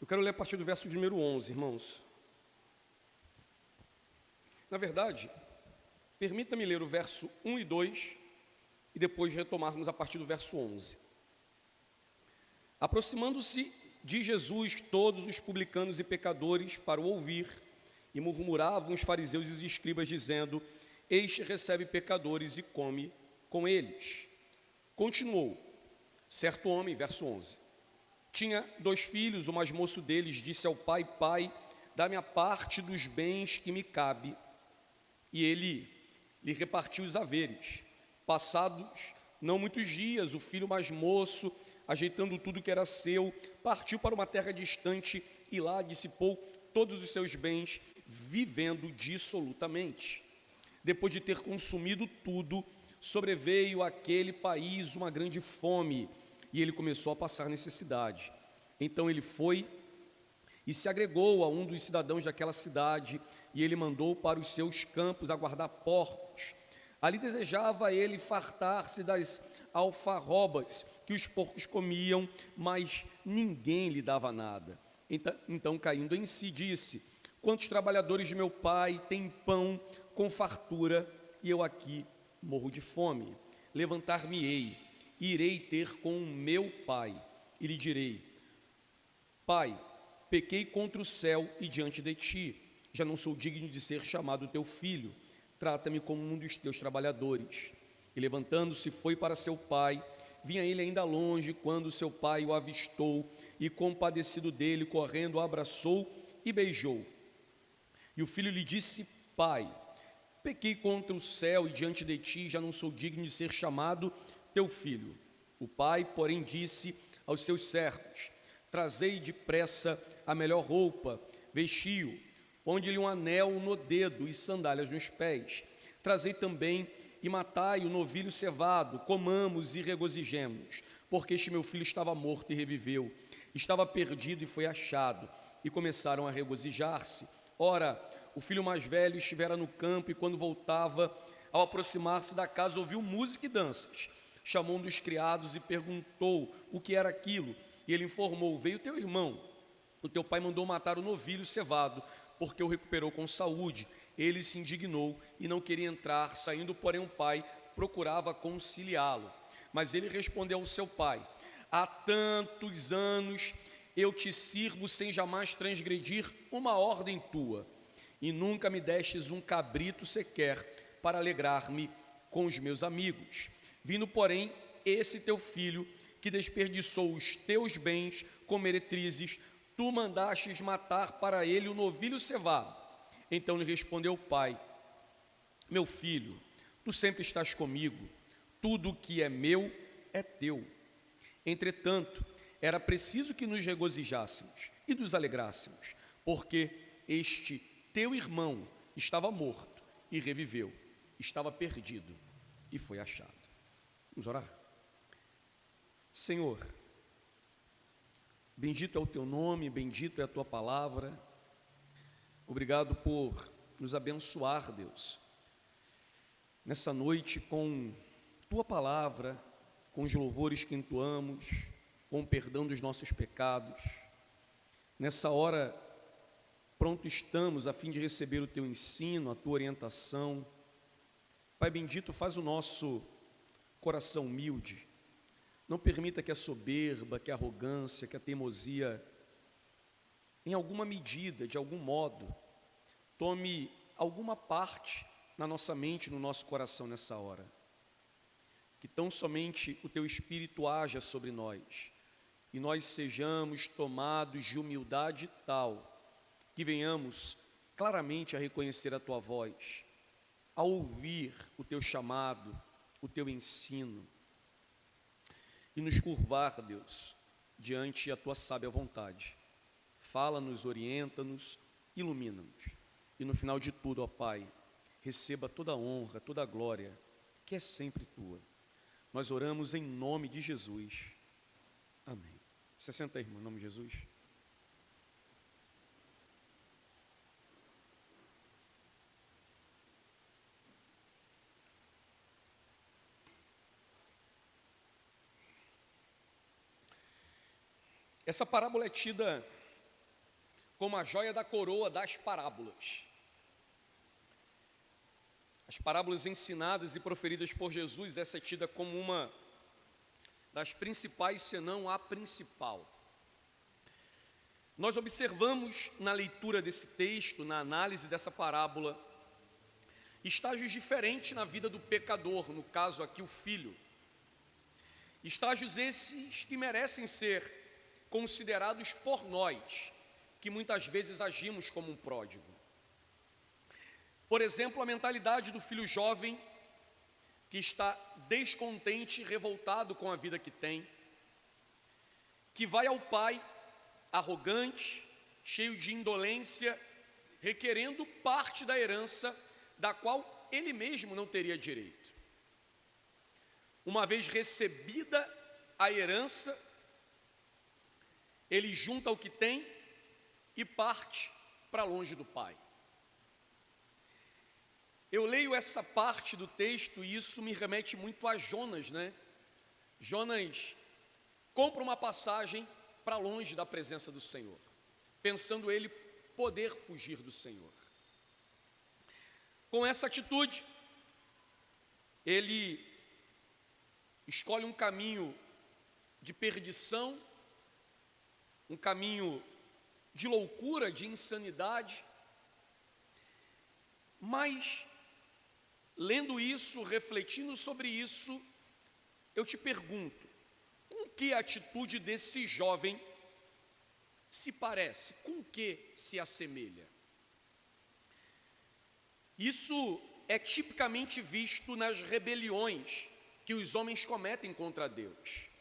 Eu quero ler a partir do verso de número 11, irmãos. Na verdade, permita-me ler o verso 1 e 2 e depois retomarmos a partir do verso 11. Aproximando-se de Jesus todos os publicanos e pecadores para o ouvir, e murmuravam os fariseus e os escribas, dizendo: Este recebe pecadores e come com eles. Continuou: certo homem, verso 11, tinha 2 filhos. O mais moço deles disse ao pai: Pai, dá-me a parte dos bens que me cabe. E ele lhe repartiu os haveres. Passados não muitos dias, o filho mais moço, ajeitando tudo que era seu, partiu para uma terra distante e lá dissipou todos os seus bens, vivendo dissolutamente. Depois de ter consumido tudo, sobreveio àquele país uma grande fome, e ele começou a passar necessidade. Então ele foi e se agregou a um dos cidadãos daquela cidade, e ele mandou para os seus campos a guardar porcos. Ali desejava ele fartar-se das alfarrobas que os porcos comiam, mas ninguém lhe dava nada. Então caindo em si, disse: Quantos trabalhadores de meu pai têm pão com fartura, e eu aqui morro de fome? Levantar-me-ei, irei ter com o meu pai, e lhe direi: Pai, pequei contra o céu e diante de ti, já não sou digno de ser chamado teu filho, trata-me como um dos teus trabalhadores. E levantando-se foi para seu pai. Vinha ele ainda longe, quando seu pai o avistou, e compadecido dele, correndo, o abraçou e beijou. E o filho lhe disse: Pai, pequei contra o céu e diante de ti, já não sou digno de ser chamado teu filho. O pai, porém, disse aos seus servos: Trazei depressa a melhor roupa, vestiu, ponde-lhe um anel no dedo e sandálias nos pés. Trazei também e matai o novilho cevado, comamos e regozijemos, porque este meu filho estava morto e reviveu, estava perdido e foi achado. E começaram a regozijar-se. Ora, o filho mais velho estivera no campo, e quando voltava, ao aproximar-se da casa, ouviu música e danças. Chamou um dos criados e perguntou o que era aquilo. E ele informou: Veio teu irmão, o teu pai mandou matar o novilho cevado, porque o recuperou com saúde. Ele se indignou e não queria entrar. Saindo, porém, o pai procurava conciliá-lo. Mas ele respondeu ao seu pai: Há tantos anos eu te sirvo sem jamais transgredir uma ordem tua, e nunca me destes um cabrito sequer para alegrar-me com os meus amigos. Vindo, porém, esse teu filho, que desperdiçou os teus bens com meretrizes, tu mandastes matar para ele o novilho cevado. Então lhe respondeu o pai: Meu filho, tu sempre estás comigo, tudo o que é meu é teu. Entretanto, era preciso que nos regozijássemos e nos alegrássemos, porque este teu irmão estava morto e reviveu, estava perdido e foi achado. Vamos orar? Senhor, bendito é o teu nome, bendito é a tua palavra. Obrigado por nos abençoar, Deus, nessa noite com tua palavra, com os louvores que entoamos, com o perdão dos nossos pecados. Nessa hora, pronto estamos a fim de receber o teu ensino, a tua orientação. Pai bendito, faz o nosso coração humilde. Não permita que a soberba, que a arrogância, que a teimosia, em alguma medida, de algum modo, tome alguma parte na nossa mente, no nosso coração nessa hora. Que tão somente o teu Espírito haja sobre nós, e nós sejamos tomados de humildade tal, que venhamos claramente a reconhecer a tua voz, a ouvir o teu chamado, o teu ensino, e nos curvar, Deus, diante da tua sábia vontade. Fala-nos, orienta-nos, ilumina-nos. E no final de tudo, ó Pai, receba toda a honra, toda a glória, que é sempre tua. Nós oramos em nome de Jesus. Amém. Se senta aí, irmão, em nome de Jesus. Essa parábola é tida como a joia da coroa das parábolas. As parábolas ensinadas e proferidas por Jesus, essa é tida como uma das principais, se não a principal. Nós observamos na leitura desse texto, na análise dessa parábola, estágios diferentes na vida do pecador, no caso aqui o filho. Estágios esses que merecem ser considerados por nós, que muitas vezes agimos como um pródigo. Por exemplo, a mentalidade do filho jovem que está descontente e revoltado com a vida que tem, que vai ao pai arrogante, cheio de indolência, requerendo parte da herança da qual ele mesmo não teria direito. Uma vez recebida a herança, ele junta o que tem e parte para longe do pai. Eu leio essa parte do texto e isso me remete muito a Jonas, né? Jonas compra uma passagem para longe da presença do Senhor, pensando ele poder fugir do Senhor. Com essa atitude, ele escolhe um caminho de perdição, um caminho de loucura, de insanidade, mas lendo isso, refletindo sobre isso, eu te pergunto, com que a atitude desse jovem se parece? Com que se assemelha? Isso é tipicamente visto nas rebeliões que os homens cometem contra Deus.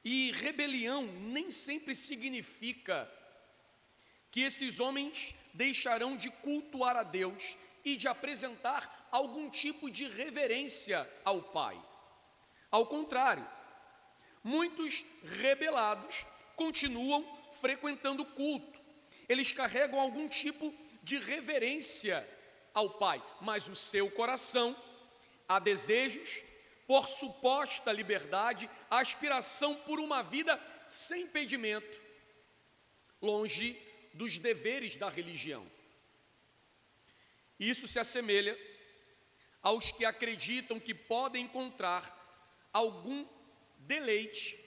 E rebelião nem sempre significa que esses homens deixarão de cultuar a Deus e de apresentar algum tipo de reverência ao Pai. Ao contrário, muitos rebelados continuam frequentando o culto. Eles carregam algum tipo de reverência ao Pai, mas o seu coração há desejos por suposta liberdade, aspiração por uma vida sem impedimento, longe dos deveres da religião. Isso se assemelha aos que acreditam que podem encontrar algum deleite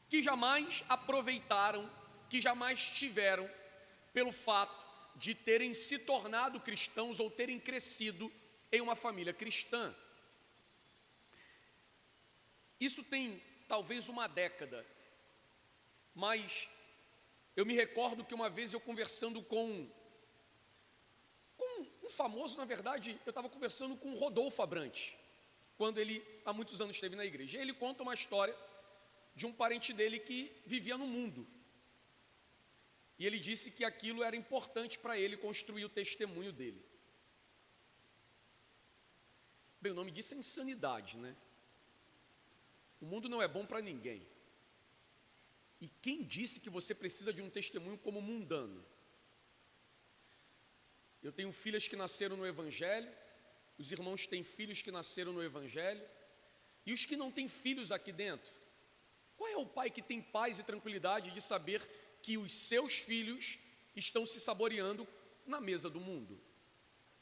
que jamais aproveitaram, que jamais tiveram, pelo fato de terem se tornado cristãos ou terem crescido em uma família cristã. Isso tem talvez uma década, mas eu me recordo que uma vez eu conversando com um famoso, na verdade, eu estava conversando com o Rodolfo Abrantes, quando ele há muitos anos esteve na igreja. E ele conta uma história de um parente dele que vivia no mundo. E ele disse que aquilo era importante para ele construir o testemunho dele. Bem, o nome disso é insanidade, né? O mundo não é bom para ninguém. E quem disse que você precisa de um testemunho como mundano? Eu tenho filhas que nasceram no Evangelho, os irmãos têm filhos que nasceram no Evangelho, e os que não têm filhos aqui dentro? Qual é o pai que tem paz e tranquilidade de saber que os seus filhos estão se saboreando na mesa do mundo?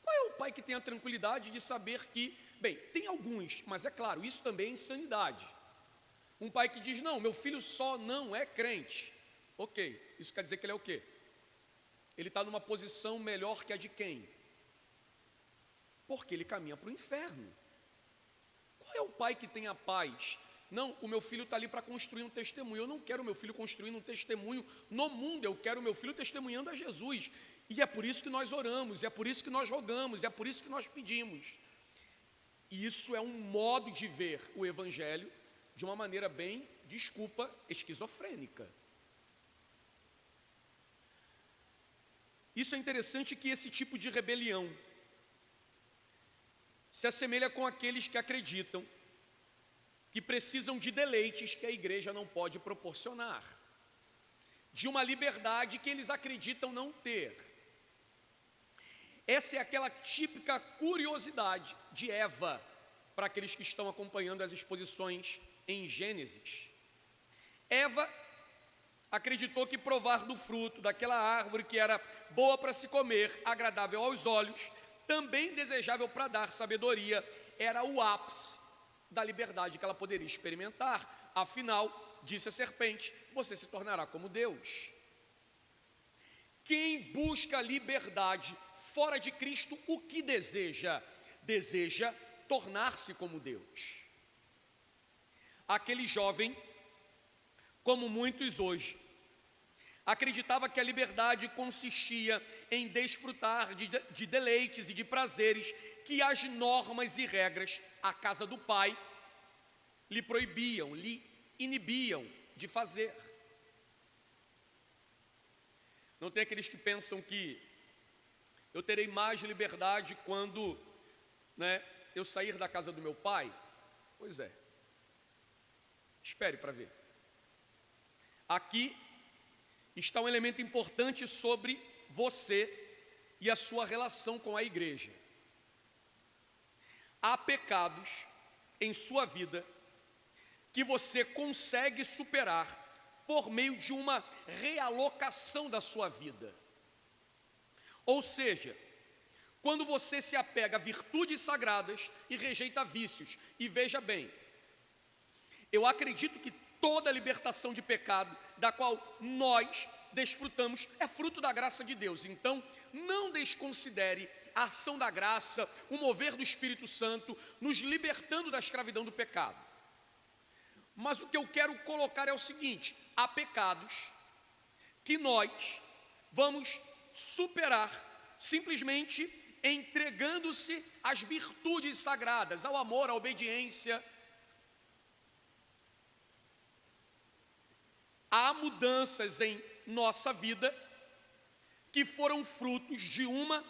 Qual é o pai que tem a tranquilidade de saber que, bem, tem alguns, mas é claro, isso também é insanidade. Um pai que diz, não, meu filho só não é crente. Ok, isso quer dizer que ele é o quê? Ele está numa posição melhor que a de quem? Porque ele caminha para o inferno. Qual é o pai que tem a paz? Não, o meu filho está ali para construir um testemunho. Eu não quero o meu filho construindo um testemunho no mundo, eu quero o meu filho testemunhando a Jesus. E é por isso que nós oramos, é por isso que nós rogamos, é por isso que nós pedimos. E isso é um modo de ver o Evangelho de uma maneira bem, desculpa, esquizofrênica. Isso é interessante, que esse tipo de rebelião se assemelha com aqueles que acreditam que precisam de deleites que a igreja não pode proporcionar, de uma liberdade que eles acreditam não ter. Essa é aquela típica curiosidade de Eva, para aqueles que estão acompanhando as exposições em Gênesis. Eva, acreditou que provar do fruto daquela árvore que era boa para se comer, agradável aos olhos, também desejável para dar sabedoria, era o ápice da liberdade que ela poderia experimentar. Afinal, disse a serpente, você se tornará como Deus. Quem busca liberdade fora de Cristo, o que deseja? Deseja tornar-se como Deus. Aquele jovem, como muitos hoje, acreditava que a liberdade consistia em desfrutar de deleites e de prazeres que as normas e regras, a casa do pai, lhe proibiam, lhe inibiam de fazer. Não tem aqueles que pensam que eu terei mais liberdade quando, eu sair da casa do meu pai? Pois é. Espere para ver. Aqui está um elemento importante sobre você e a sua relação com a igreja. Há pecados em sua vida que você consegue superar por meio de uma realocação da sua vida. Ou seja, quando você se apega a virtudes sagradas e rejeita vícios. E veja bem, eu acredito que toda libertação de pecado, da qual nós desfrutamos, é fruto da graça de Deus. Então, não desconsidere a ação da graça, o mover do Espírito Santo, nos libertando da escravidão do pecado. Mas o que eu quero colocar é o seguinte: há pecados que nós vamos superar simplesmente entregando-se às virtudes sagradas, ao amor, à obediência. Há mudanças em nossa vida que foram frutos de uma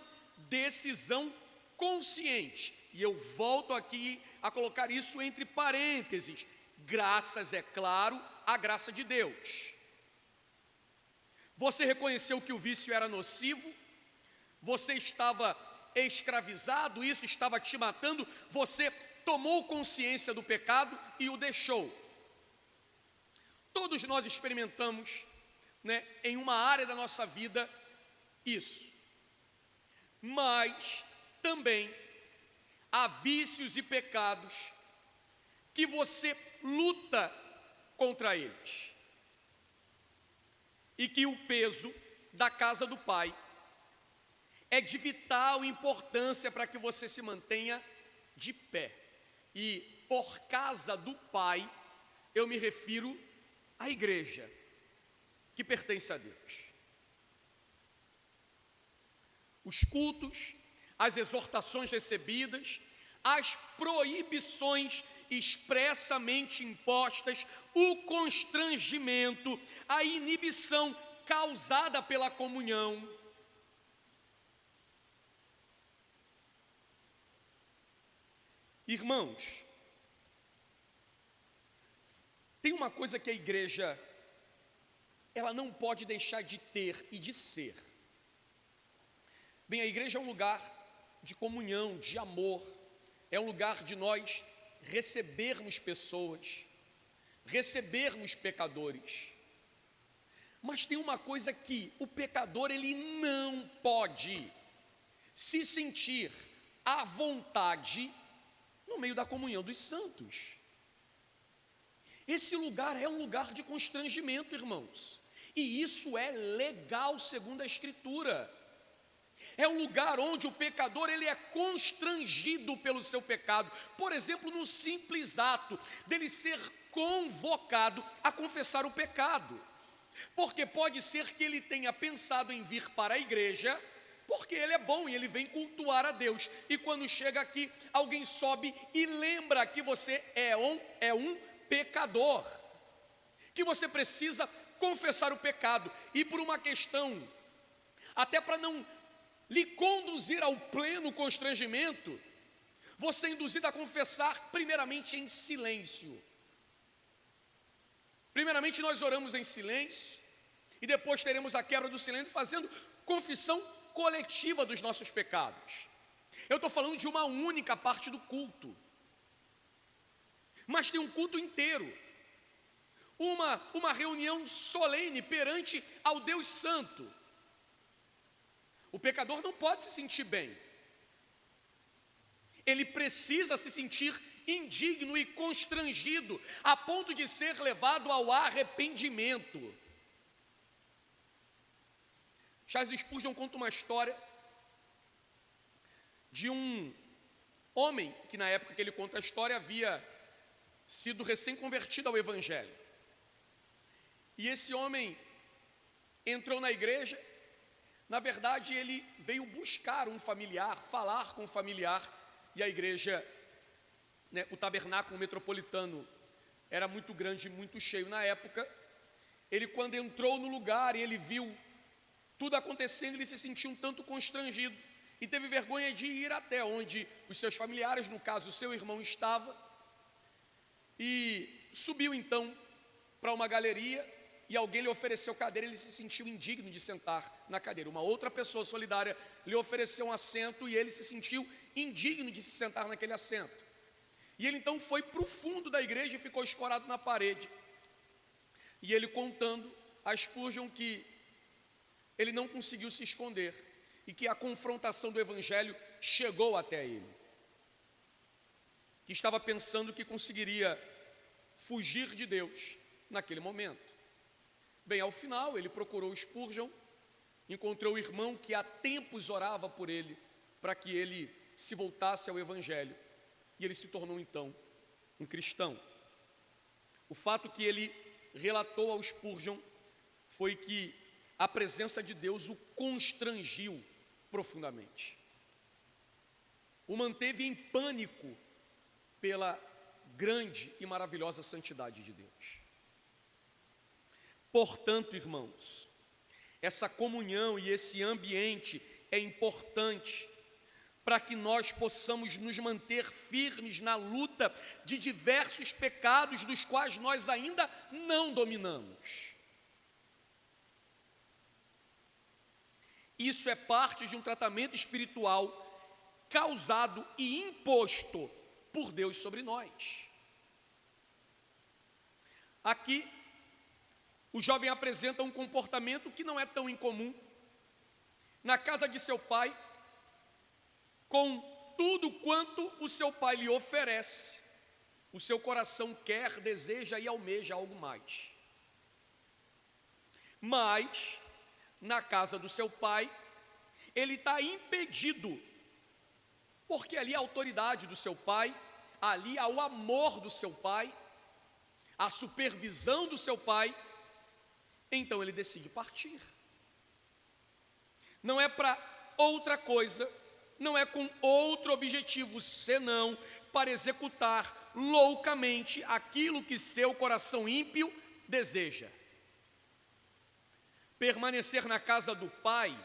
decisão consciente. E eu volto aqui a colocar isso entre parênteses. Graças, é claro, à graça de Deus. Você reconheceu que o vício era nocivo, você estava escravizado, isso estava te matando, você tomou consciência do pecado e o deixou. Todos nós experimentamos, em uma área da nossa vida, isso. Mas também há vícios e pecados que você luta contra eles, e que o peso da casa do Pai é de vital importância para que você se mantenha de pé. E por casa do Pai, eu me refiro à igreja, que pertence a Deus. Os cultos, as exortações recebidas, as proibições expressamente impostas, o constrangimento, a inibição causada pela comunhão. Irmãos, tem uma coisa que a igreja, ela não pode deixar de ter e de ser. Bem, a igreja é um lugar de comunhão, de amor, é um lugar de nós recebermos pessoas, recebermos pecadores. Mas tem uma coisa que o pecador, ele não pode se sentir à vontade no meio da comunhão dos santos. Esse lugar é um lugar de constrangimento, irmãos, e isso é legal segundo a Escritura. É um lugar onde o pecador, ele é constrangido pelo seu pecado. Por exemplo, no simples ato dele ser convocado a confessar o pecado. Porque pode ser que ele tenha pensado em vir para a igreja, porque ele é bom e ele vem cultuar a Deus. E quando chega aqui, alguém sobe e lembra que você é um pecador, que você precisa confessar o pecado. E por uma questão, até para não lhe conduzir ao pleno constrangimento, você é induzido a confessar primeiramente em silêncio. Primeiramente nós oramos em silêncio, e depois teremos a quebra do silêncio fazendo confissão coletiva dos nossos pecados. Eu estou falando de uma única parte do culto, mas tem um culto inteiro. uma reunião solene perante ao Deus Santo. O pecador não pode se sentir bem. Ele precisa se sentir indigno e constrangido, a ponto de ser levado ao arrependimento. Charles Spurgeon conta uma história de um homem que, na época que ele conta a história, havia sido recém-convertido ao Evangelho. E esse homem entrou na igreja. Na verdade, ele veio buscar um familiar, falar com um familiar, e a igreja, o tabernáculo metropolitano era muito grande, muito cheio na época. Ele, quando entrou no lugar e ele viu tudo acontecendo, ele se sentiu um tanto constrangido e teve vergonha de ir até onde os seus familiares, no caso o seu irmão, estava, e subiu então para uma galeria e alguém lhe ofereceu cadeira. Ele se sentiu indigno de sentar na cadeira. Uma outra pessoa solidária lhe ofereceu um assento e ele se sentiu indigno de se sentar naquele assento. E ele então foi para o fundo da igreja e ficou escorado na parede. E ele contando a Spurgeon que ele não conseguiu se esconder e que a confrontação do Evangelho chegou até ele, que estava pensando que conseguiria fugir de Deus naquele momento. Bem, ao final ele procurou Spurgeon, encontrou o irmão que há tempos orava por ele, para que ele se voltasse ao Evangelho, e ele se tornou então um cristão. O fato que ele relatou ao Spurgeon foi que a presença de Deus o constrangiu profundamente, o manteve em pânico pela grande e maravilhosa santidade de Deus. Portanto, irmãos, essa comunhão e esse ambiente é importante para que nós possamos nos manter firmes na luta de diversos pecados dos quais nós ainda não dominamos. Isso é parte de um tratamento espiritual causado e imposto por Deus sobre nós. Aqui, o jovem apresenta um comportamento que não é tão incomum. Na casa de seu pai, com tudo quanto o seu pai lhe oferece, o seu coração quer, deseja e almeja algo mais. Mas, na casa do seu pai, ele está impedido, porque ali há a autoridade do seu pai, ali há o amor do seu pai, a supervisão do seu pai. Então ele decide partir. Não é para outra coisa, não é com outro objetivo, senão para executar loucamente aquilo que seu coração ímpio deseja. Permanecer na casa do pai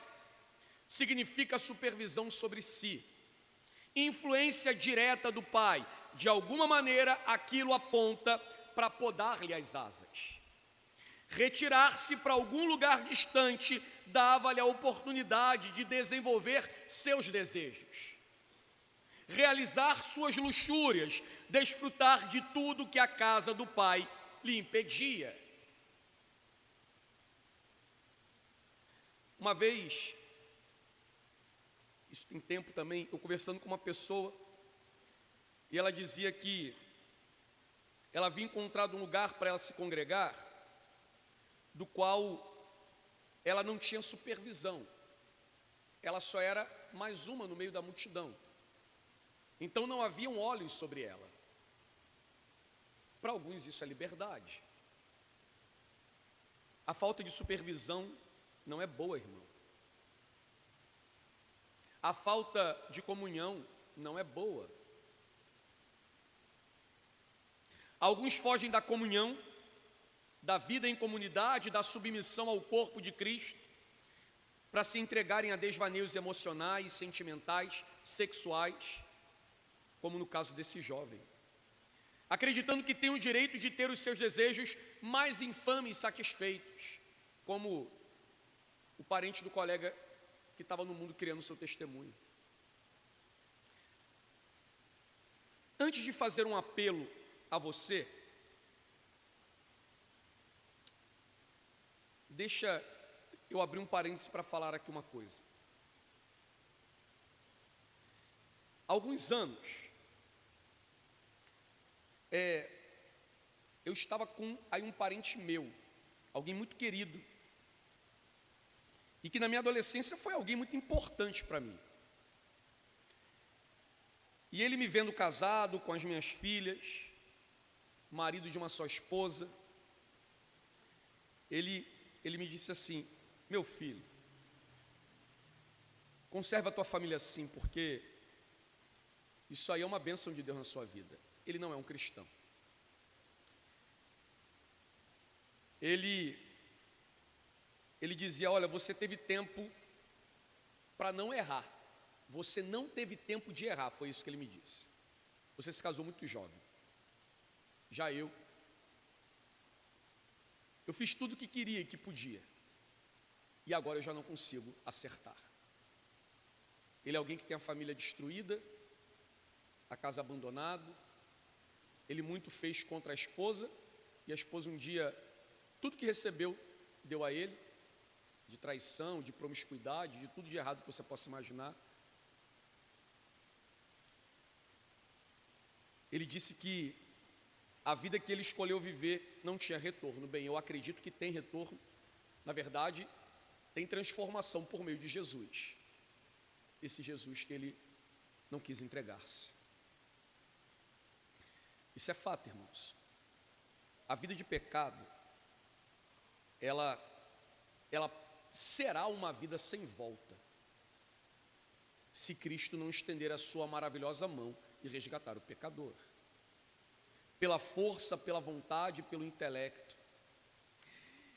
significa supervisão sobre si, influência direta do pai. De alguma maneira, aquilo aponta para podar-lhe as asas. Retirar-se para algum lugar distante dava-lhe a oportunidade de desenvolver seus desejos, realizar suas luxúrias, desfrutar de tudo que a casa do pai lhe impedia. Uma vez, isso tem tempo também, eu conversando com uma pessoa, e ela dizia que ela havia encontrado um lugar para ela se congregar, do qual ela não tinha supervisão, ela só era mais uma no meio da multidão, então não haviam olhos sobre ela. Para alguns isso é liberdade. A falta de supervisão não é boa, irmão. A falta de comunhão não é boa. Alguns fogem da comunhão, da vida em comunidade, da submissão ao corpo de Cristo, para se entregarem a desvaneios emocionais, sentimentais, sexuais, como no caso desse jovem, acreditando que tem o direito de ter os seus desejos mais infames satisfeitos, como o parente do colega que estava no mundo criando seu testemunho. Antes de fazer um apelo a você, deixa eu abrir um parêntese para falar aqui uma coisa. Há alguns anos, eu estava com aí um parente meu, alguém muito querido, e que na minha adolescência foi alguém muito importante para mim. E ele me vendo casado com as minhas filhas, marido de uma só esposa, ele me disse assim: meu filho, conserva a tua família assim, porque isso aí é uma bênção de Deus na sua vida. Ele não é um cristão. Ele dizia: olha, você teve tempo para não errar. Você não teve tempo de errar, foi isso que ele me disse. Você se casou muito jovem. Já eu fiz tudo o que queria e que podia. E agora eu já não consigo acertar. Ele é alguém que tem a família destruída, a casa abandonada. Ele muito fez contra a esposa, e a esposa um dia, tudo que recebeu, deu a ele, de traição, de promiscuidade, de tudo de errado que você possa imaginar. Ele disse que a vida que ele escolheu viver não tinha retorno. Bem, eu acredito que tem retorno. Na verdade, tem transformação por meio de Jesus. Esse Jesus que ele não quis entregar-se. Isso é fato, irmãos. A vida de pecado, ela será uma vida sem volta, se Cristo não estender a sua maravilhosa mão e resgatar o pecador. Pela força, pela vontade, pelo intelecto.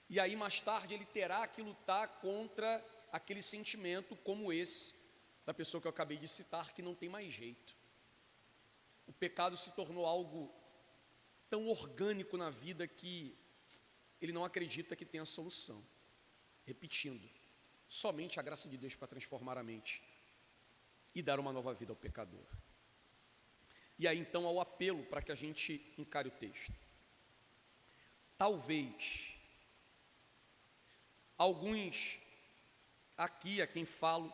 E aí mais tarde ele terá que lutar contra aquele sentimento como esse, da pessoa que eu acabei de citar, que não tem mais jeito. O pecado se tornou algo tão orgânico na vida que ele não acredita que tenha solução. Repetindo, somente a graça de Deus para transformar a mente e dar uma nova vida ao pecador. E aí então há o apelo para que a gente encare o texto. Talvez alguns aqui a quem falo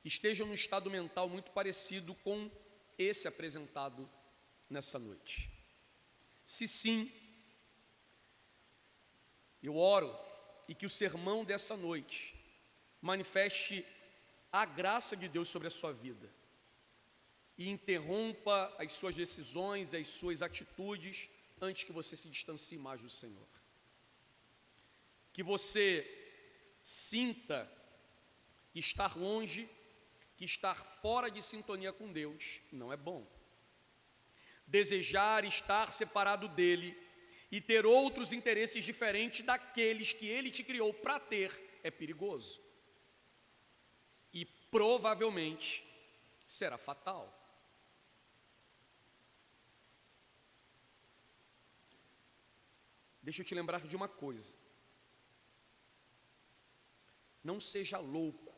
estejam num estado mental muito parecido com esse apresentado nessa noite. Se sim, eu oro e que o sermão dessa noite manifeste a graça de Deus sobre a sua vida e interrompa as suas decisões, as suas atitudes, antes que você se distancie mais do Senhor. Que você sinta que estar longe, que estar fora de sintonia com Deus não é bom. Desejar estar separado dele e ter outros interesses diferentes daqueles que ele te criou para ter é perigoso. E provavelmente será fatal. Deixa eu te lembrar de uma coisa. Não seja louco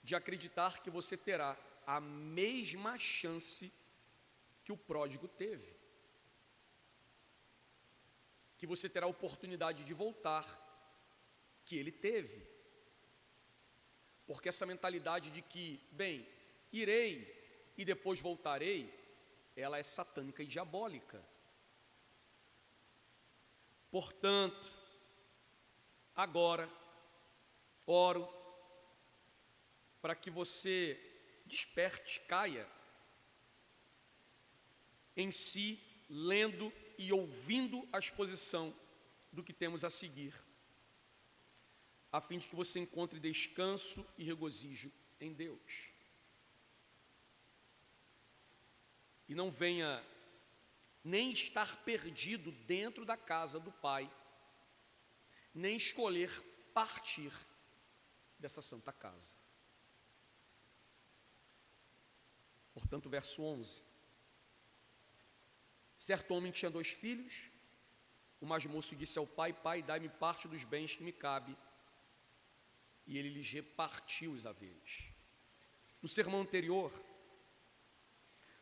de acreditar que você terá a mesma chance que o pródigo teve. Que você terá a oportunidade de voltar que ele teve. Porque essa mentalidade de que, bem, irei e depois voltarei, ela é satânica e diabólica. Portanto, agora, oro para que você desperte, caia em si, lendo e ouvindo a exposição do que temos a seguir, a fim de que você encontre descanso e regozijo em Deus. E não venha nem estar perdido dentro da casa do Pai, nem escolher partir dessa santa casa. Portanto, verso 11. Certo homem tinha 2 filhos, o mais moço disse ao pai: pai, dai-me parte dos bens que me cabe, e ele lhes repartiu os haveres. No sermão anterior,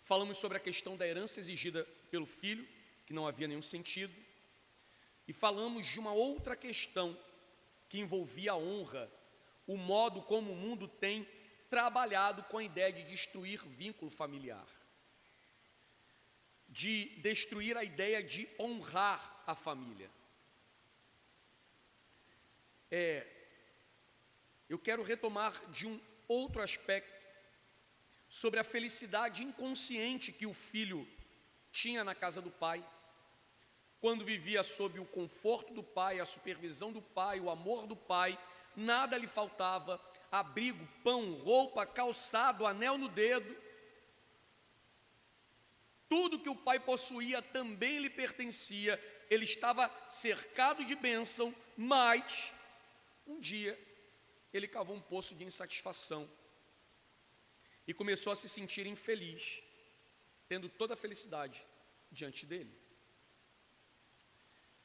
falamos sobre a questão da herança exigida pelo filho, que não havia nenhum sentido. e falamos de uma outra questão que envolvia a honra, o modo como o mundo tem trabalhado com a ideia de destruir vínculo familiar, de destruir a ideia de honrar a família. Eu quero retomar de um outro aspecto sobre a felicidade inconsciente que o filho tinha na casa do pai, quando vivia sob o conforto do pai, a supervisão do pai, o amor do pai, nada lhe faltava, abrigo, pão, roupa, calçado, anel no dedo, tudo que o pai possuía também lhe pertencia, ele estava cercado de bênção, mas um dia ele cavou um poço de insatisfação e começou a se sentir infeliz, tendo toda a felicidade diante dele.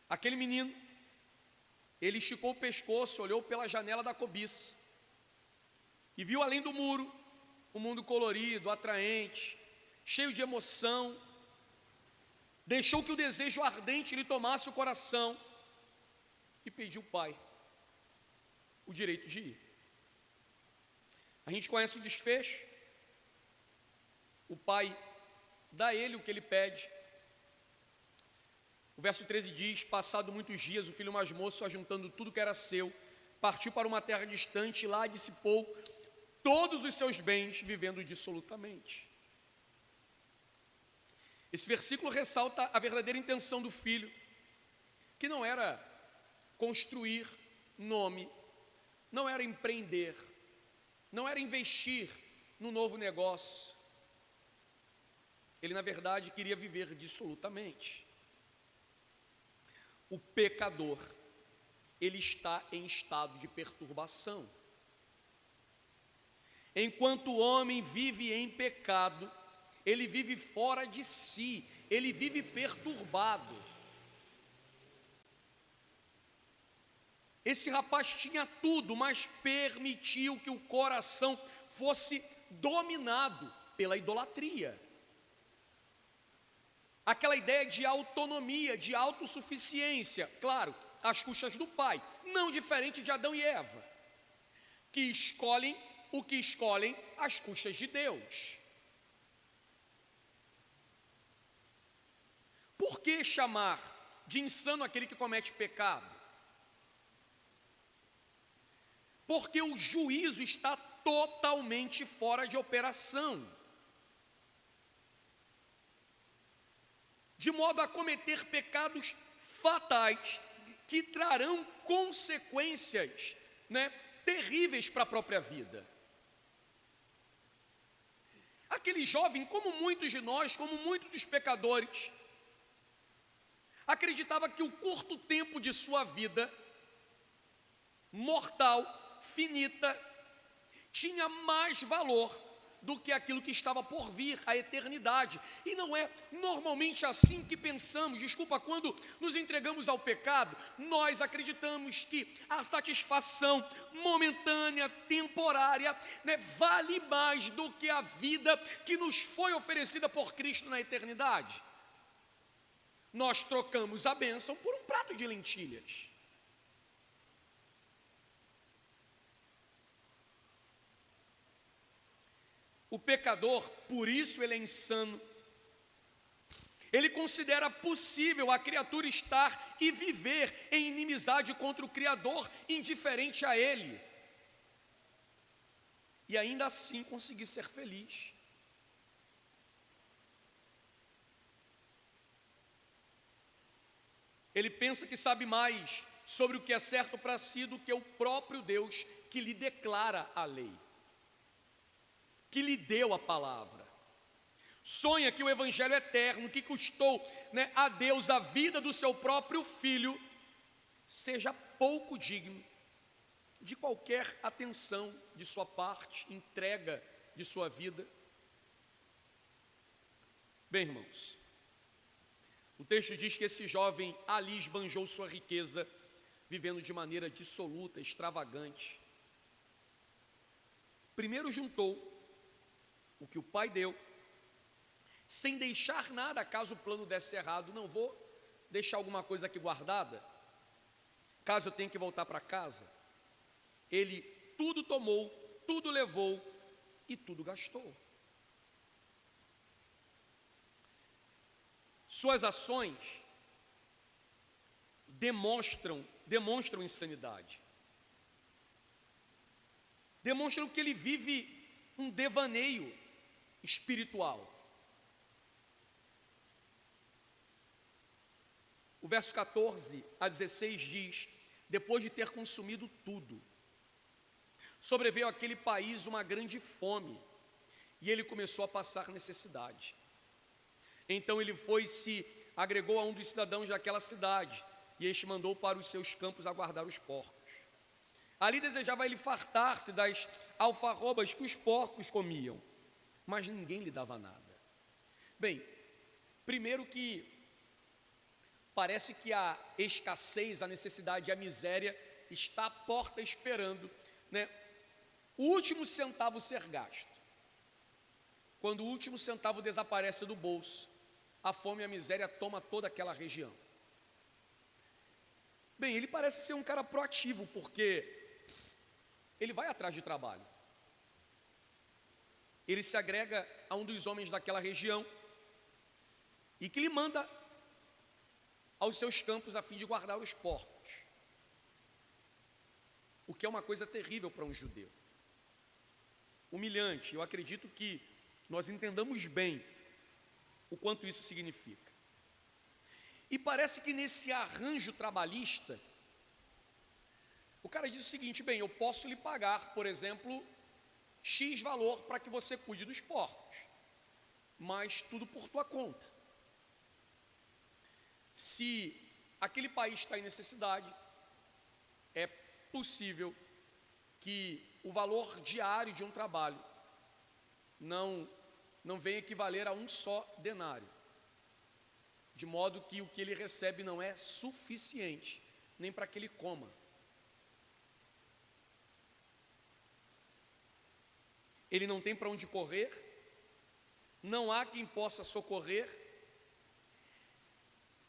Aquele menino, ele esticou o pescoço, olhou pela janela da cobiça e viu além do muro um mundo colorido, atraente, cheio de emoção. Deixou que o desejo ardente lhe tomasse o coração e pediu ao pai o direito de ir. A gente conhece o desfecho. O pai dá a ele o que ele pede. O verso 13 diz: passado muitos dias, o filho mais moço, ajuntando tudo que era seu, partiu para uma terra distante e lá dissipou todos os seus bens, vivendo dissolutamente. Esse versículo ressalta a verdadeira intenção do filho, que não era construir nome, não era empreender, não era investir no novo negócio. Ele, na verdade, queria viver dissolutamente. O pecador, ele está em estado de perturbação. Enquanto o homem vive em pecado, ele vive fora de si, ele vive perturbado. Esse rapaz tinha tudo, mas permitiu que o coração fosse dominado pela idolatria. Aquela ideia de autonomia, de autossuficiência, claro, às custas do pai, não diferente de Adão e Eva, que escolhem o que escolhem às custas de Deus. Por que chamar de insano aquele que comete pecado? Porque o juízo está totalmente fora de operação, de modo a cometer pecados fatais que trarão consequências, terríveis para a própria vida. Aquele jovem, como muitos de nós, como muitos dos pecadores, acreditava que o curto tempo de sua vida mortal, finita, tinha mais valor do que aquilo que estava por vir, a eternidade. E não é normalmente assim que pensamos. Quando nos entregamos ao pecado, nós acreditamos que a satisfação momentânea, temporária, vale mais do que a vida que nos foi oferecida por Cristo na eternidade. Nós trocamos a bênção por um prato de lentilhas. O pecador, por isso ele é insano. Ele considera possível a criatura estar e viver em inimizade contra o Criador, indiferente a ele, e ainda assim conseguir ser feliz. Ele pensa que sabe mais sobre o que é certo para si do que o próprio Deus que lhe declara a lei, que lhe deu a palavra. Sonha que o evangelho eterno, que custou a Deus a vida do seu próprio filho, seja pouco digno de qualquer atenção de sua parte, entrega de sua vida. Bem, irmãos, o texto diz que esse jovem ali esbanjou sua riqueza, vivendo de maneira dissoluta, extravagante. Primeiro juntou o que o pai deu, sem deixar nada, caso o plano desse errado. Não vou deixar alguma coisa aqui guardada, caso eu tenha que voltar para casa. Ele tudo tomou, tudo levou e tudo gastou. Suas ações demonstram insanidade. Demonstram que ele vive um devaneio espiritual. O verso 14 a 16 diz: depois de ter consumido tudo, sobreveio àquele país uma grande fome, e ele começou a passar necessidade. Então ele foi e se agregou a um dos cidadãos daquela cidade, e este mandou para os seus campos aguardar os porcos. Ali desejava ele fartar-se das alfarrobas que os porcos comiam, mas ninguém lhe dava nada. Bem, primeiro que parece que a escassez, a necessidade e a miséria está à porta esperando, né, o último centavo ser gasto. Quando o último centavo desaparece do bolso, a fome e a miséria toma toda aquela região. Bem, ele parece ser um cara proativo, porque ele vai atrás de trabalho. Ele se agrega a um dos homens daquela região e que lhe manda aos seus campos a fim de guardar os porcos, o que é uma coisa terrível para um judeu, humilhante. Eu acredito que nós entendamos bem o quanto isso significa. E parece que nesse arranjo trabalhista, o cara diz o seguinte: bem, eu posso lhe pagar, por exemplo, X valor para que você cuide dos porcos, mas tudo por tua conta. Se aquele país está em necessidade, é possível que o valor diário de um trabalho não venha equivaler a um só denário, de modo que o que ele recebe não é suficiente nem para que ele coma. Ele não tem para onde correr, não há quem possa socorrer.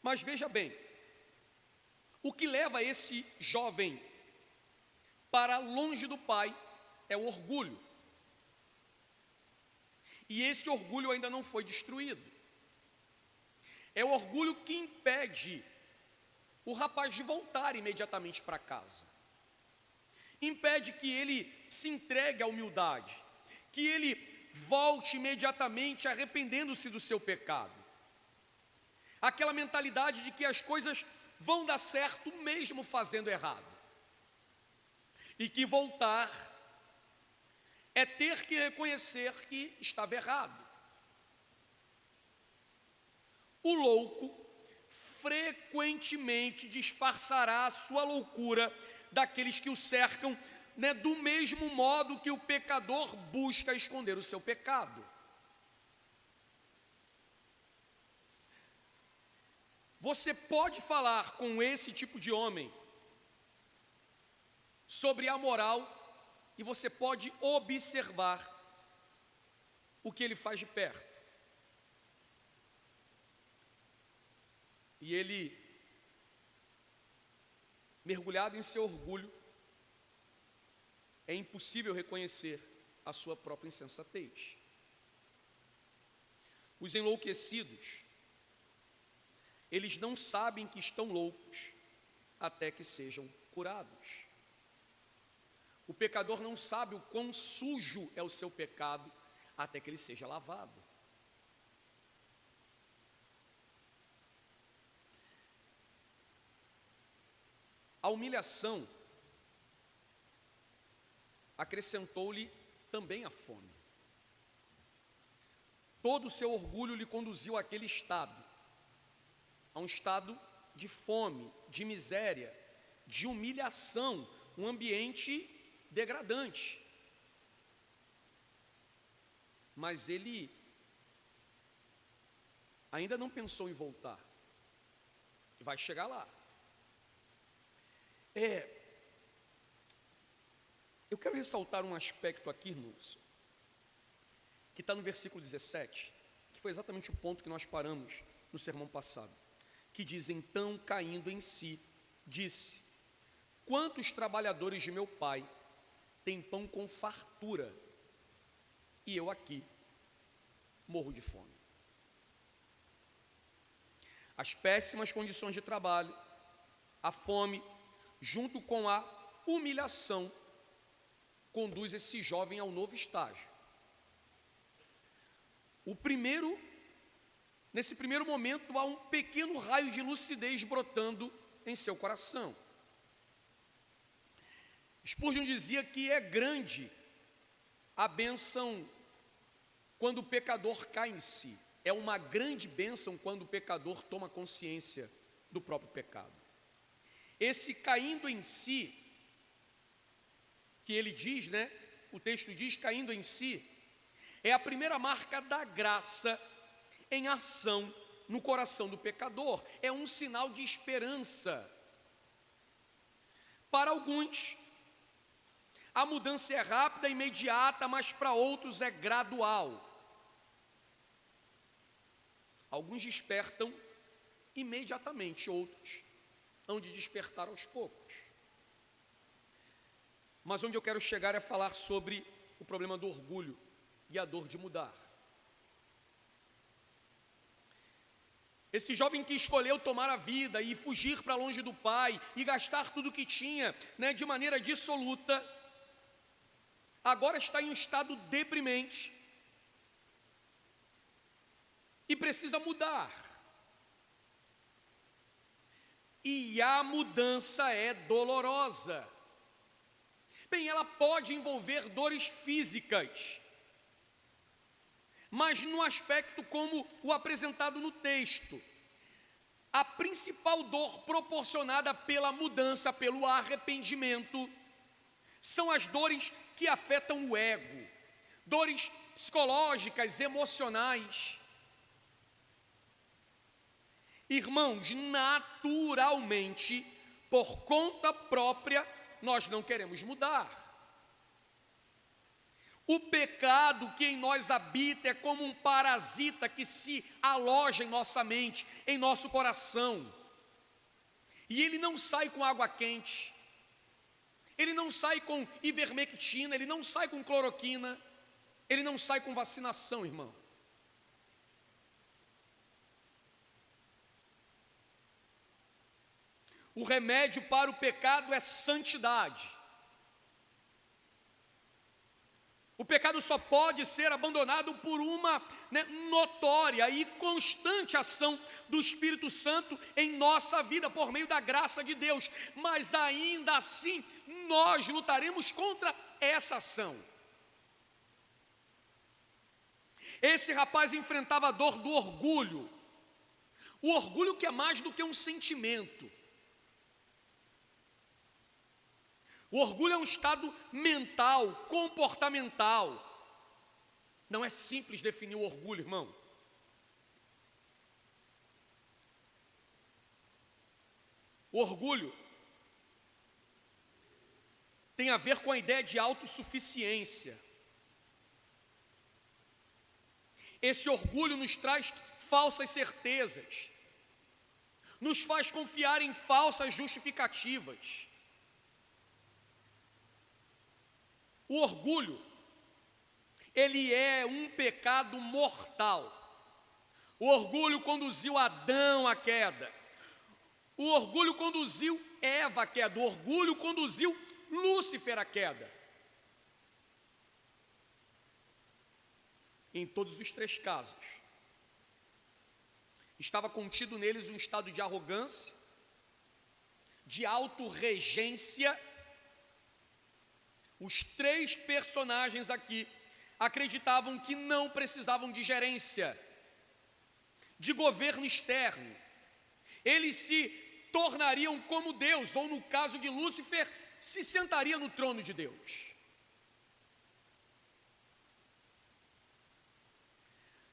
Mas veja bem, o que leva esse jovem para longe do pai é o orgulho. E esse orgulho ainda não foi destruído. É o orgulho que impede o rapaz de voltar imediatamente para casa. Impede que ele se entregue à humildade, que ele volte imediatamente arrependendo-se do seu pecado. Aquela mentalidade de que as coisas vão dar certo mesmo fazendo errado. E que voltar é ter que reconhecer que estava errado. O louco frequentemente disfarçará a sua loucura daqueles que o cercam, né, do mesmo modo que o pecador busca esconder o seu pecado. Você pode falar com esse tipo de homem sobre a moral e você pode observar o que ele faz de perto. E ele, mergulhado em seu orgulho, é impossível reconhecer a sua própria insensatez. Os enlouquecidos, eles não sabem que estão loucos até que sejam curados. O pecador não sabe o quão sujo é o seu pecado até que ele seja lavado. A humilhação acrescentou-lhe também a fome. Todo o seu orgulho lhe conduziu àquele estado, a um estado de fome, de miséria, de humilhação, um ambiente degradante. Mas ele ainda não pensou em voltar. Vai chegar lá. Eu quero ressaltar um aspecto aqui, irmãos, que está no versículo 17, que foi exatamente o ponto que nós paramos no sermão passado. que diz: então, caindo em si, disse: quantos trabalhadores de meu pai têm pão com fartura, e eu aqui morro de fome. As péssimas condições de trabalho, a fome, junto com a humilhação, conduz esse jovem ao novo estágio. Nesse primeiro momento, há um pequeno raio de lucidez brotando em seu coração. Spurgeon dizia que é grande a bênção quando o pecador cai em si. É uma grande bênção quando o pecador toma consciência do próprio pecado. Esse caindo em si, que ele diz, o texto diz caindo em si, é a primeira marca da graça em ação no coração do pecador. É um sinal de esperança. Para alguns, a mudança é rápida e imediata, mas para outros é gradual. Alguns despertam imediatamente, outros hão de despertar aos poucos. Mas onde eu quero chegar é falar sobre o problema do orgulho e a dor de mudar. Esse jovem que escolheu tomar a vida e fugir para longe do pai e gastar tudo o que tinha, de maneira dissoluta, agora está em um estado deprimente e precisa mudar. E a mudança é dolorosa. Bem, ela pode envolver dores físicas, mas no aspecto como o apresentado no texto. A principal dor proporcionada pela mudança, pelo arrependimento, são as dores que afetam o ego, dores psicológicas, emocionais. Irmãos, naturalmente, por conta própria, nós não queremos mudar. O pecado que em nós habita é como um parasita que se aloja em nossa mente, em nosso coração. E ele não sai com água quente, ele não sai com ivermectina, ele não sai com cloroquina, ele não sai com vacinação, irmão. O remédio para o pecado é santidade. O pecado só pode ser abandonado por uma notória e constante ação do Espírito Santo em nossa vida, por meio da graça de Deus. Mas ainda assim, nós lutaremos contra essa ação. Esse rapaz enfrentava a dor do orgulho. O orgulho que é mais do que um sentimento. O orgulho é um estado mental, comportamental. Não é simples definir o orgulho, irmão. O orgulho tem a ver com a ideia de autossuficiência. Esse orgulho nos traz falsas certezas, nos faz confiar em falsas justificativas. O orgulho, ele é um pecado mortal. O orgulho conduziu Adão à queda. O orgulho conduziu Eva à queda. O orgulho conduziu Lúcifer à queda. Em todos os três casos, estava contido neles um estado de arrogância, de autorregência. Os três personagens aqui acreditavam que não precisavam de gerência, de governo externo. Eles se tornariam como Deus, ou no caso de Lúcifer, se sentaria no trono de Deus.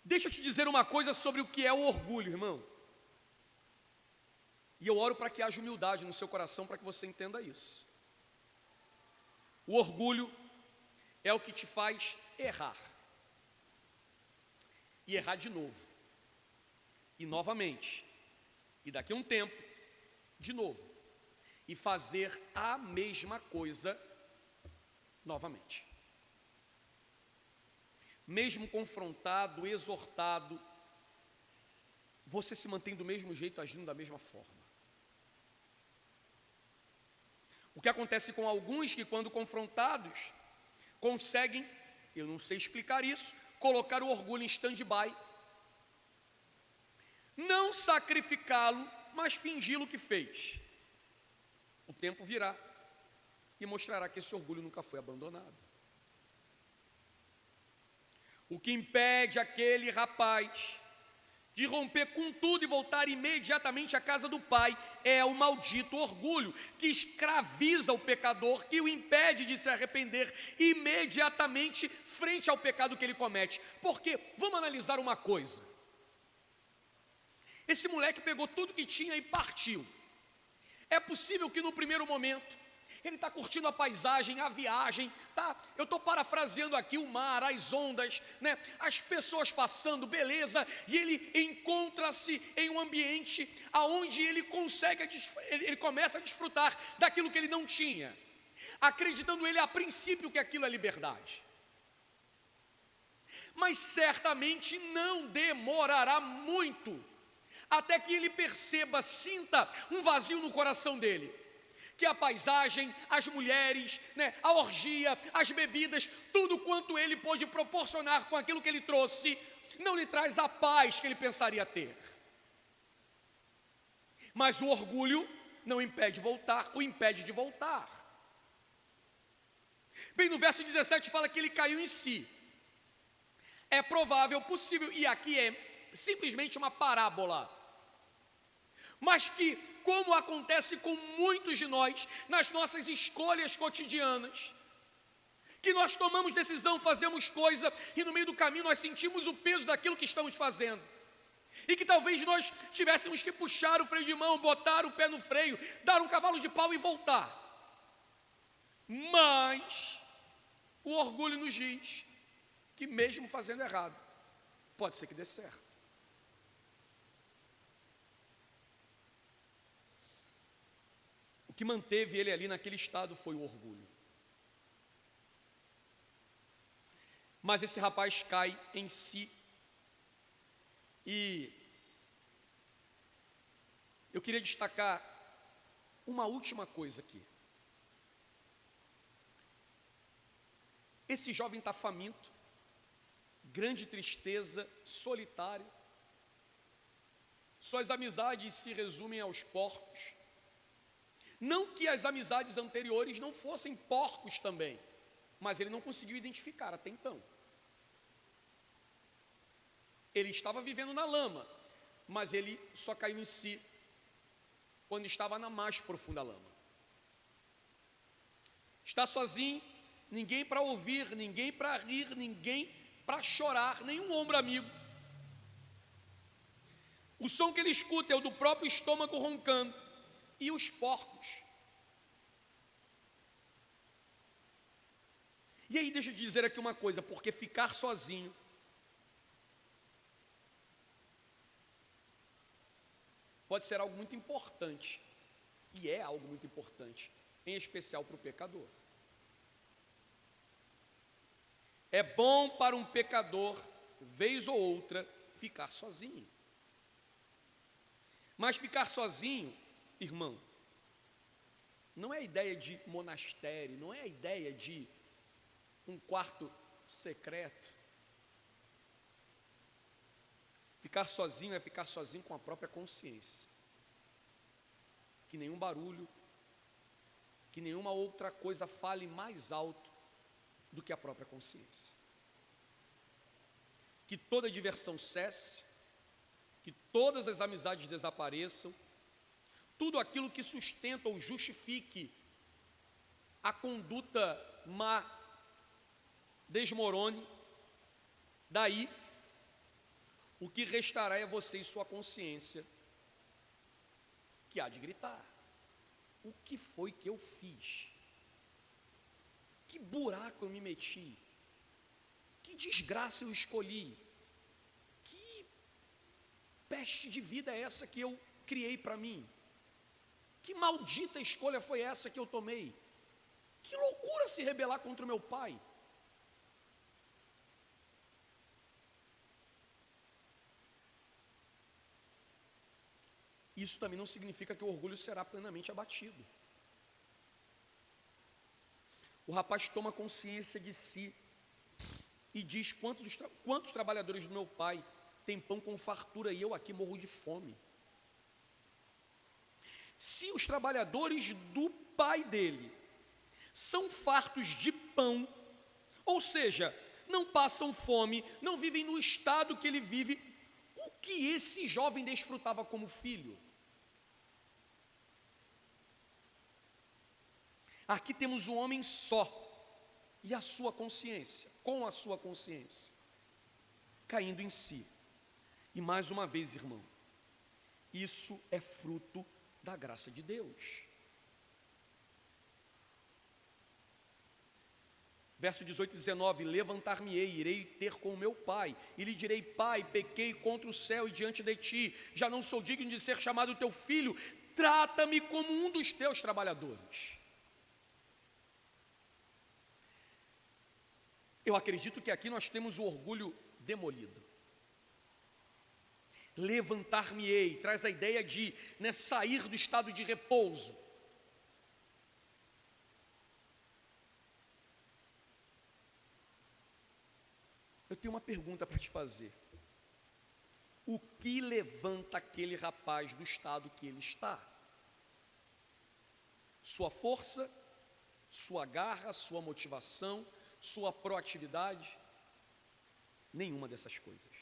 Deixa eu te dizer uma coisa sobre o que é o orgulho, irmão. E eu oro para que haja humildade no seu coração para que você entenda isso. O orgulho é o que te faz errar. E errar de novo. E novamente. e daqui a um tempo, de novo, e fazer a mesma coisa novamente. Mesmo confrontado, exortado, você se mantém do mesmo jeito, agindo da mesma forma. O que acontece com alguns que, quando confrontados, conseguem, eu não sei explicar isso, colocar o orgulho em stand-by, não sacrificá-lo, mas fingi-lo que fez. O tempo virá e mostrará que esse orgulho nunca foi abandonado. O que impede aquele rapaz de romper com tudo e voltar imediatamente à casa do pai é o maldito orgulho, que escraviza o pecador, que o impede de se arrepender imediatamente frente ao pecado que ele comete. Porque, vamos analisar uma coisa, esse moleque pegou tudo que tinha e partiu. É possível que no primeiro momento ele está curtindo a paisagem, a viagem, tá? Eu estou parafraseando aqui o mar, as ondas, né? As pessoas passando, beleza, e ele encontra-se em um ambiente aonde ele começa a desfrutar daquilo que ele não tinha, acreditando ele a princípio que aquilo é liberdade. Mas certamente não demorará muito até que ele perceba, sinta um vazio no coração dele, que a paisagem, as mulheres, né, a orgia, as bebidas, tudo quanto ele pôde proporcionar com aquilo que ele trouxe, não lhe traz a paz que ele pensaria ter. Mas o orgulho não impede voltar, o impede de voltar. Bem, no verso 17 fala que ele caiu em si. É provável, possível, e aqui é simplesmente uma parábola, mas que, como acontece com muitos de nós, nas nossas escolhas cotidianas, que nós tomamos decisão, fazemos coisa, e no meio do caminho nós sentimos o peso daquilo que estamos fazendo, e que talvez nós tivéssemos que puxar o freio de mão, botar o pé no freio, dar um cavalo de pau e voltar. Mas o orgulho nos diz que mesmo fazendo errado, pode ser que dê certo. O que manteve ele ali naquele estado foi o orgulho. Mas esse rapaz cai em si. E eu queria destacar uma última coisa aqui. Esse jovem está faminto, grande tristeza, solitário. Suas amizades se resumem aos porcos. Não que as amizades anteriores não fossem porcos também, mas ele não conseguiu identificar até então. Ele estava vivendo na lama, mas ele só caiu em si quando estava na mais profunda lama. Está sozinho, ninguém para ouvir, ninguém para rir, ninguém para chorar, nenhum ombro amigo. O som que ele escuta é o do próprio estômago roncando. E os porcos. E aí deixa eu dizer aqui uma coisa, porque ficar sozinho pode ser algo muito importante, e é algo muito importante, em especial para o pecador. É bom para um pecador, vez ou outra, ficar sozinho. Mas ficar sozinho, irmão, não é a ideia de monastério, não é a ideia de um quarto secreto. Ficar sozinho é ficar sozinho com a própria consciência. Que nenhum barulho, que nenhuma outra coisa fale mais alto do que a própria consciência. Que toda diversão cesse, que todas as amizades desapareçam, tudo aquilo que sustenta ou justifique a conduta má desmorone. Daí, o que restará é você e sua consciência, que há de gritar: o que foi que eu fiz? Que buraco eu me meti? Que desgraça eu escolhi? Que peste de vida é essa que eu criei para mim. Que maldita escolha foi essa que eu tomei? Que loucura se rebelar contra o meu pai. Isso também não significa que o orgulho será plenamente abatido. O rapaz toma consciência de si e diz: quantos trabalhadores do meu pai têm pão com fartura e eu aqui morro de fome? Se os trabalhadores do pai dele são fartos de pão, ou seja, não passam fome, não vivem no estado que ele vive, o que esse jovem desfrutava como filho? Aqui temos um homem só, e a sua consciência, com a sua consciência, caindo em si. E mais uma vez, irmão, isso é fruto da graça de Deus. Verso 18 e 19: levantar-me-ei, irei ter com o meu pai, e lhe direi: pai, pequei contra o céu e diante de ti, já não sou digno de ser chamado teu filho, trata-me como um dos teus trabalhadores. Eu acredito que aqui nós temos o orgulho demolido. Levantar-me-ei traz a ideia de sair do estado de repouso. Eu tenho uma pergunta para te fazer. O que levanta aquele rapaz do estado que ele está? Sua força, sua garra, sua motivação, sua proatividade? Nenhuma dessas coisas.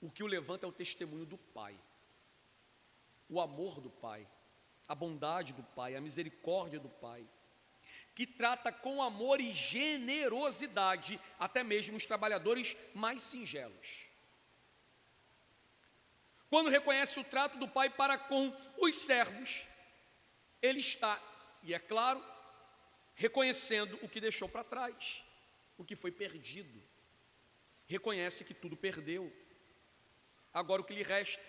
O que o levanta é o testemunho do Pai, o amor do Pai, a bondade do Pai, a misericórdia do Pai, que trata com amor e generosidade até mesmo os trabalhadores mais singelos. Quando reconhece o trato do Pai para com os servos, ele está, e é claro, reconhecendo o que deixou para trás, o que foi perdido. Reconhece que tudo perdeu. Agora o que lhe resta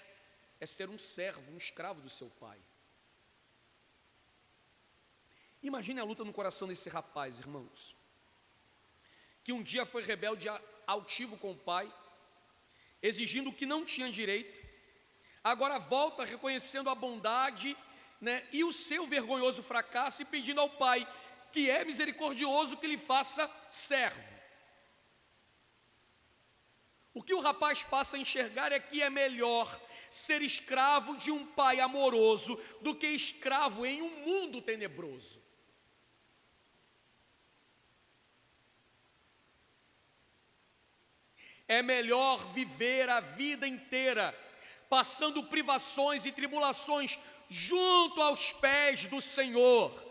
é ser um servo, um escravo do seu pai. Imagine a luta no coração desse rapaz, irmãos, que um dia foi rebelde, altivo com o pai, exigindo o que não tinha direito, agora volta reconhecendo a bondade, e o seu vergonhoso fracasso e pedindo ao pai, que é misericordioso, que lhe faça servo. O que o rapaz passa a enxergar é que é melhor ser escravo de um pai amoroso do que escravo em um mundo tenebroso. É melhor viver a vida inteira passando privações e tribulações junto aos pés do Senhor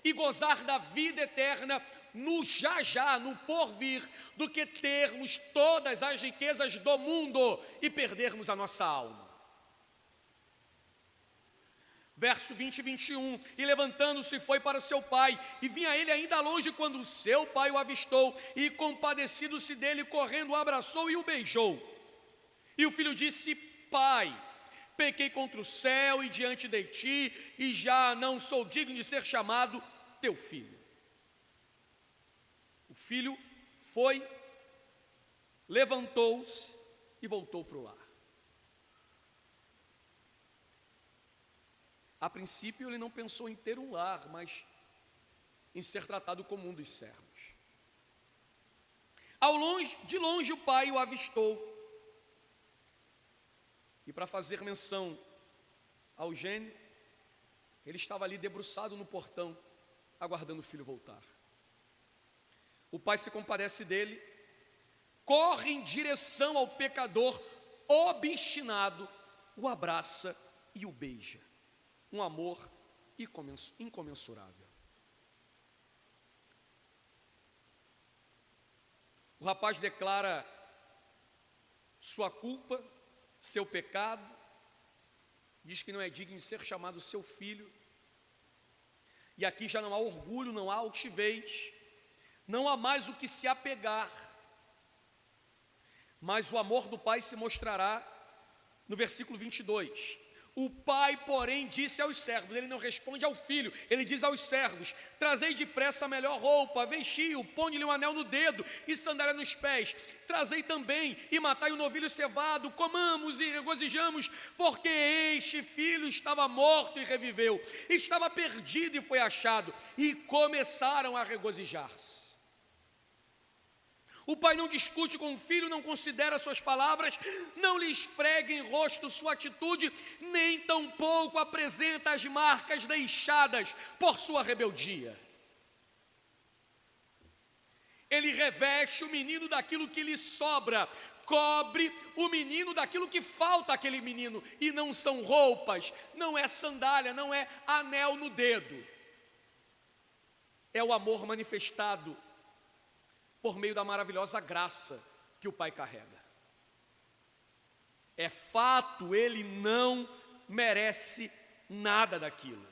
e gozar da vida eterna no já, no porvir, do que termos todas as riquezas do mundo e perdermos a nossa alma. Verso 20 e 21, e levantando-se foi para o seu pai, e vinha ele ainda longe quando o seu pai o avistou, e compadecido-se dele, correndo o abraçou e o beijou. E o filho disse: pai, pequei contra o céu e diante de ti, e já não sou digno de ser chamado teu filho. O filho foi, levantou-se e voltou para o lar. A princípio ele não pensou em ter um lar, mas em ser tratado como um dos servos. De longe o pai o avistou. E para fazer menção ao gênio, ele estava ali debruçado no portão, aguardando o filho voltar. O pai se compadece dele, corre em direção ao pecador obstinado, o abraça e o beija. Um amor incomensurável. O rapaz declara sua culpa, seu pecado, diz que não é digno de ser chamado seu filho. E aqui já não há orgulho, não há altivez, não há mais o que se apegar, mas o amor do pai se mostrará no versículo 22, O pai, porém, disse aos servos, ele não responde ao filho, ele diz aos servos: trazei depressa a melhor roupa, vestiu, ponde-lhe um anel no dedo e sandália nos pés. Trazei também e matai o novilho cevado, comamos e regozijamos, porque este filho estava morto e reviveu, estava perdido e foi achado. E começaram a regozijar-se. O pai não discute com o filho, não considera suas palavras, não lhe esfrega em rosto sua atitude, nem tampouco apresenta as marcas deixadas por sua rebeldia. Ele reveste o menino daquilo que lhe sobra, cobre o menino daquilo que falta àquele menino, e não são roupas, não é sandália, não é anel no dedo. É o amor manifestado por meio da maravilhosa graça que o pai carrega. É fato, ele não merece nada daquilo,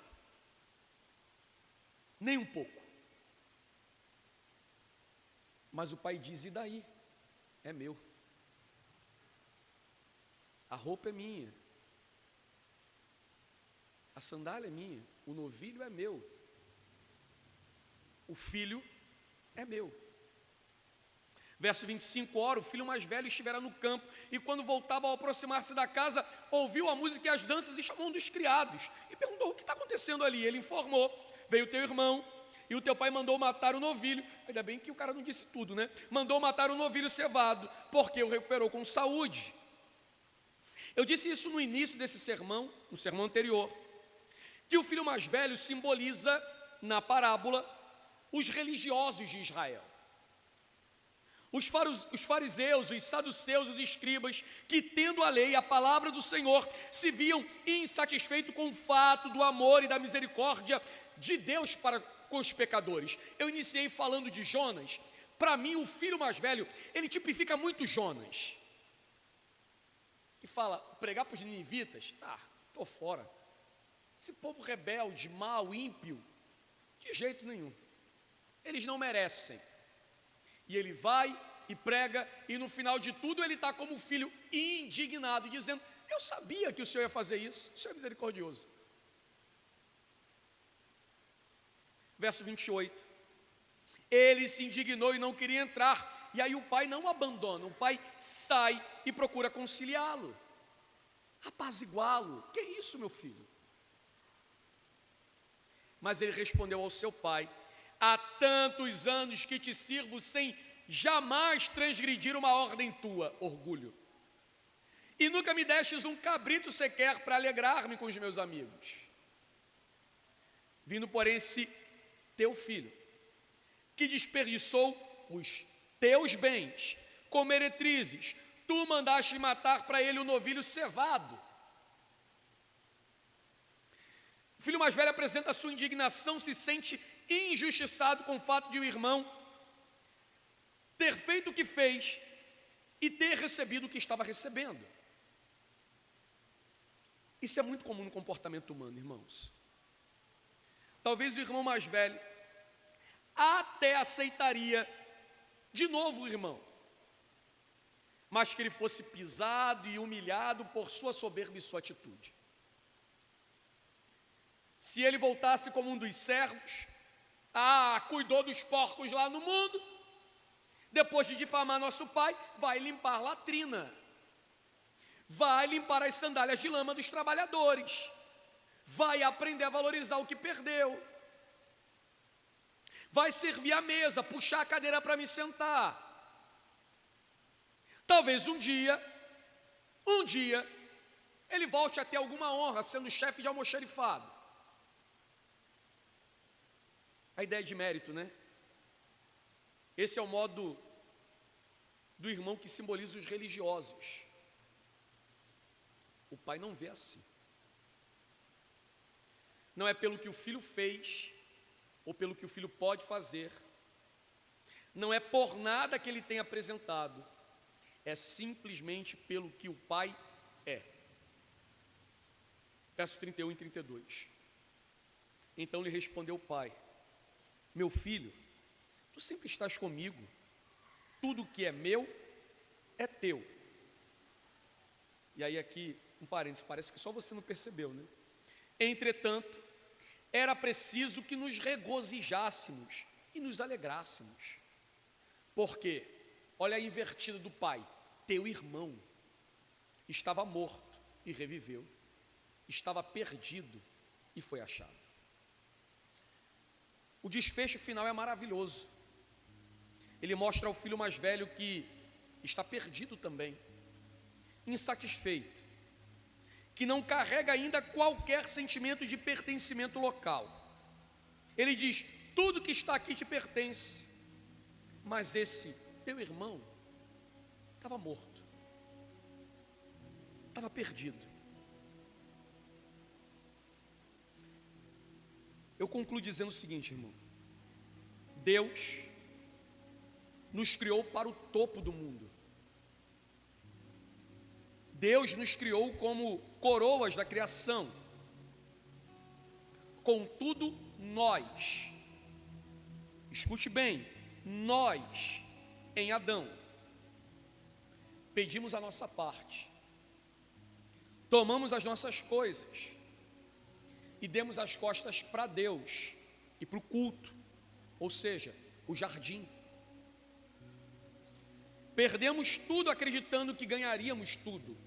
nem um pouco. Mas o pai diz: e daí? É meu. A roupa é minha, a sandália é minha, o novilho é meu, o filho é meu. Verso 25, ora, o filho mais velho estivera no campo, e quando voltava, ao aproximar-se da casa, ouviu a música e as danças, e chamou um dos criados, e perguntou: o que está acontecendo ali? Ele informou: veio teu irmão, e o teu pai mandou matar o novilho. Ainda bem que o cara não disse tudo, né? Mandou matar o novilho cevado, porque o recuperou com saúde. Eu disse isso no início desse sermão, no sermão anterior, que o filho mais velho simboliza, na parábola, os religiosos de Israel. Os fariseus, os saduceus, os escribas, que tendo a lei, a palavra do Senhor, se viam insatisfeitos com o fato do amor e da misericórdia de Deus para com os pecadores. Eu iniciei falando de Jonas. Para mim, o filho mais velho, ele tipifica muito Jonas. E fala: pregar para os ninivitas? Tá, estou fora. Esse povo rebelde, mau, ímpio, de jeito nenhum. Eles não merecem. E ele vai e prega, e no final de tudo ele está como filho indignado, dizendo: eu sabia que o Senhor ia fazer isso, o Senhor é misericordioso. Verso 28, ele se indignou e não queria entrar, e aí o pai não abandona, o pai sai e procura conciliá-lo, apaziguá-lo. Que isso, meu filho? Mas ele respondeu ao seu pai: há tantos anos que te sirvo sem jamais transgredir uma ordem tua, orgulho. E nunca me destes um cabrito sequer para alegrar-me com os meus amigos. Vindo, porém, esse teu filho, que desperdiçou os teus bens com meretrizes, tu mandaste matar para ele o novilho cevado. O filho mais velho apresenta a sua indignação, se sente injustiçado com o fato de o irmão ter feito o que fez e ter recebido o que estava recebendo. Isso é muito comum no comportamento humano, irmãos. Talvez o irmão mais velho até aceitaria de novo o irmão, mas que ele fosse pisado e humilhado por sua soberba e sua atitude. Se ele voltasse como um dos servos, cuidou dos porcos lá no mundo, depois de difamar nosso pai, vai limpar latrina, vai limpar as sandálias de lama dos trabalhadores, vai aprender a valorizar o que perdeu, vai servir a mesa, puxar a cadeira para me sentar. Talvez um dia, ele volte a ter alguma honra, sendo chefe de almoxarifado. A ideia de mérito, né? Esse é o modo do irmão que simboliza os religiosos. O pai não vê assim. Não é pelo que o filho fez, ou pelo que o filho pode fazer. Não é por nada que ele tem apresentado. É simplesmente pelo que o pai é. Verso 31 e 32. Então lhe respondeu o pai: meu filho, tu sempre estás comigo, tudo que é meu é teu. E aí aqui Um parênteses, parece que só você não percebeu, né? Entretanto, era preciso que nos regozijássemos e nos alegrássemos. Por quê? Olha a invertida do pai. Teu irmão estava morto e reviveu. Estava perdido e foi achado. O desfecho final é maravilhoso. Ele mostra ao filho mais velho que está perdido também, insatisfeito, que não carrega ainda qualquer sentimento de pertencimento local. Ele diz: tudo que está aqui te pertence, mas esse teu irmão estava morto, estava perdido. Eu concluo dizendo o seguinte, irmão: Deus nos criou para o topo do mundo. Deus nos criou como coroas da criação. Contudo, nós, escute bem, nós, em Adão, pedimos a nossa parte, tomamos as nossas coisas e demos as costas para Deus e para o culto, ou seja, o jardim. Perdemos tudo acreditando que ganharíamos tudo,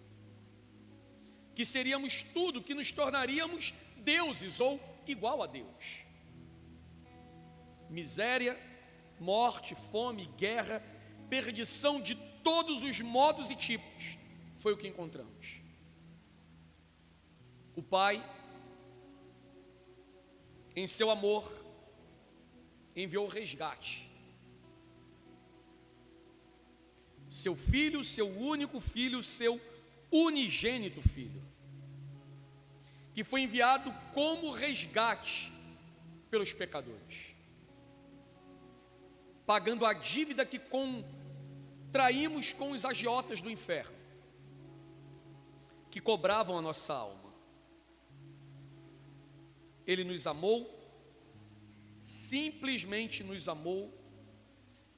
que seríamos tudo, que nos tornaríamos deuses ou igual a Deus. Miséria, morte, fome, guerra, perdição de todos os modos e tipos, foi o que encontramos. O Pai, em seu amor, enviou o resgate. Seu filho, seu único filho, seu unigênito filho, que foi enviado como resgate pelos pecadores, pagando a dívida que contraímos com os agiotas do inferno, que cobravam a nossa alma. Ele nos amou, simplesmente nos amou,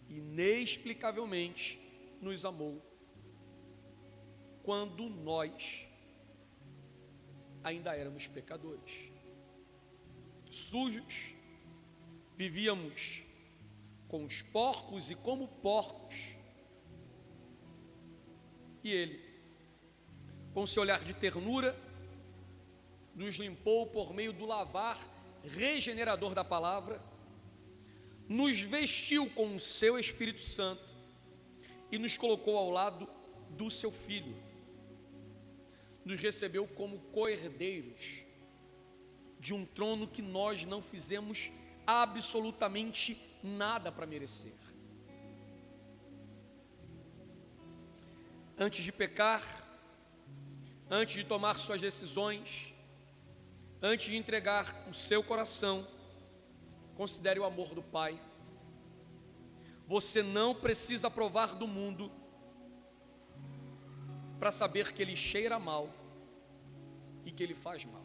inexplicavelmente nos amou, quando nós ainda éramos pecadores, sujos, vivíamos com os porcos e como porcos, e Ele, com seu olhar de ternura, nos limpou por meio do lavar regenerador da palavra, nos vestiu com o seu Espírito Santo e nos colocou ao lado do seu Filho, nos recebeu como co-herdeiros de um trono que nós não fizemos absolutamente nada para merecer. Antes de pecar, antes de tomar suas decisões, antes de entregar o seu coração, considere o amor do Pai. Você não precisa provar do mundo para saber que ele cheira mal e que ele faz mal.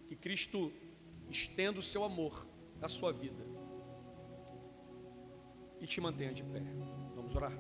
Que Cristo estenda o seu amor à sua vida e te mantenha de pé. Vamos orar?